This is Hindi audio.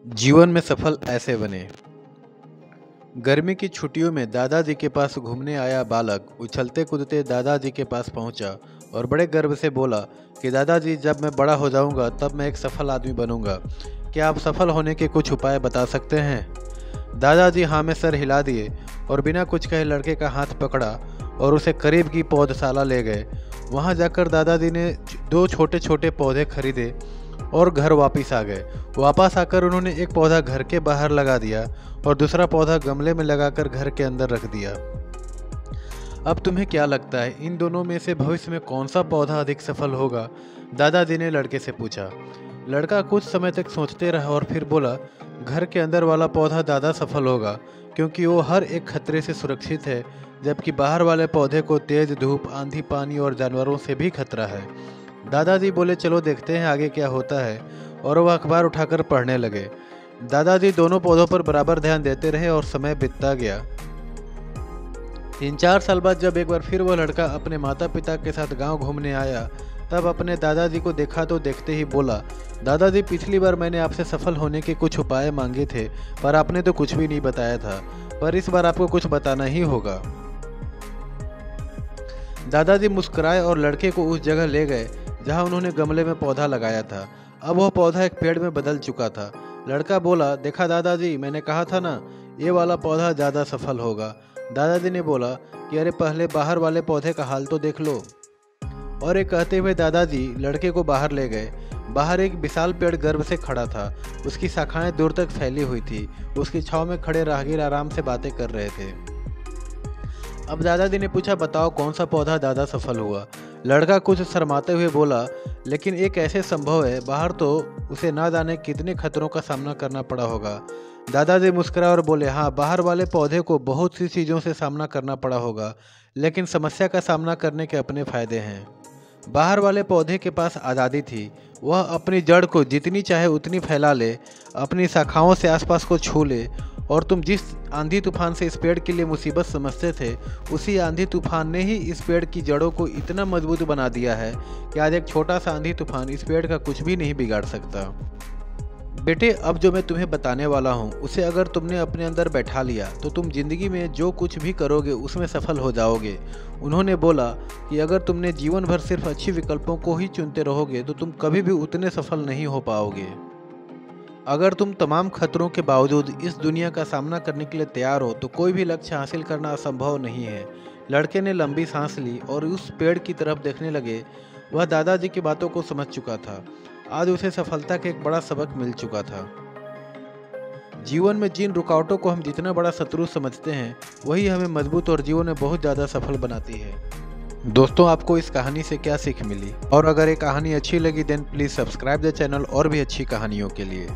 जीवन में सफल ऐसे बने। गर्मी की छुट्टियों में दादाजी के पास घूमने आया बालक उछलते कूदते दादाजी के पास पहुंचा और बड़े गर्व से बोला कि दादाजी, जब मैं बड़ा हो जाऊंगा तब मैं एक सफल आदमी बनूंगा। क्या आप सफल होने के कुछ उपाय बता सकते हैं? दादाजी हाँ में सर हिला दिए और बिना कुछ कहे लड़के का हाथ पकड़ा और उसे करीब की पौधशाला ले गए। वहां जाकर दादाजी ने 2 छोटे छोटे पौधे खरीदे और घर वापस आ गए। वापस आकर उन्होंने एक पौधा घर के बाहर लगा दिया और दूसरा पौधा गमले में लगाकर घर के अंदर रख दिया। अब तुम्हें क्या लगता है, इन दोनों में से भविष्य में कौन सा पौधा अधिक सफल होगा? दादाजी ने लड़के से पूछा। लड़का कुछ समय तक सोचते रहा और फिर बोला, घर के अंदर वाला पौधा ज़्यादा सफल होगा क्योंकि वो हर एक खतरे से सुरक्षित है, जबकि बाहर वाले पौधे को तेज धूप, आंधी, पानी और जानवरों से भी खतरा है। दादाजी बोले, चलो देखते हैं आगे क्या होता है, और वह अखबार उठाकर पढ़ने लगे। दादाजी दोनों पौधों पर बराबर ध्यान देते रहे और समय बीतता गया। 3-4 साल बाद जब एक बार फिर वह लड़का अपने माता पिता के साथ गांव घूमने आया, तब अपने दादाजी को देखा तो देखते ही बोला, दादाजी, पिछली बार मैंने आपसे सफल होने के कुछ उपाय मांगे थे, पर आपने तो कुछ भी नहीं बताया था, पर इस बार आपको कुछ बताना ही होगा। दादाजी मुस्कुराए और लड़के को उस जगह ले गए जहां उन्होंने गमले में पौधा लगाया था। अब वह पौधा एक पेड़ में बदल चुका था। लड़का बोला, देखा दादाजी, मैंने कहा था ना, ये वाला पौधा ज़्यादा सफल होगा। दादाजी ने बोला कि अरे पहले बाहर वाले पौधे का हाल तो देख लो। और ये कहते हुए दादाजी लड़के को बाहर ले गए। बाहर एक विशाल पेड़ गर्व से खड़ा था। उसकी शाखाएं दूर तक फैली हुई थी। उसकी छांव में खड़े राहगीर आराम से बातें कर रहे थे। अब दादाजी ने पूछा, बताओ कौन सा पौधा ज़्यादा सफल हुआ? लड़का कुछ शर्माते हुए बोला, लेकिन एक कैसे संभव है, बाहर तो उसे ना जाने कितने खतरों का सामना करना पड़ा होगा। दादाजी मुस्कुराए और बोले, हाँ, बाहर वाले पौधे को बहुत सी चीज़ों से सामना करना पड़ा होगा, लेकिन समस्या का सामना करने के अपने फायदे हैं। बाहर वाले पौधे के पास आज़ादी थी। वह अपनी जड़ को जितनी चाहे उतनी फैला ले, अपनी शाखाओं से आसपास को छू ले, और तुम जिस आंधी तूफान से इस पेड़ के लिए मुसीबत समझते थे, उसी आंधी तूफान ने ही इस पेड़ की जड़ों को इतना मजबूत बना दिया है कि आज एक छोटा सा आंधी तूफान इस पेड़ का कुछ भी नहीं बिगाड़ सकता। बेटे, अब जो मैं तुम्हें बताने वाला हूँ, उसे अगर तुमने अपने अंदर बैठा लिया तो तुम जिंदगी में जो कुछ भी करोगे उसमें सफल हो जाओगे। उन्होंने बोला कि अगर तुमने जीवन भर सिर्फ अच्छी विकल्पों को ही चुनते रहोगे तो तुम कभी भी उतने सफल नहीं हो पाओगे। अगर तुम तमाम खतरों के बावजूद इस दुनिया का सामना करने के लिए तैयार हो तो कोई भी लक्ष्य हासिल करना असंभव नहीं है। लड़के ने लंबी सांस ली और उस पेड़ की तरफ देखने लगे। वह दादाजी की बातों को समझ चुका था। आज उसे सफलता का एक बड़ा सबक मिल चुका था। जीवन में जिन रुकावटों को हम जितना बड़ा शत्रु समझते हैं, वही हमें मजबूत और जीवन में बहुत ज़्यादा सफल बनाती है। दोस्तों, आपको इस कहानी से क्या सीख मिली? और अगर ये कहानी अच्छी लगी then please subscribe the channel और भी अच्छी कहानियों के लिए।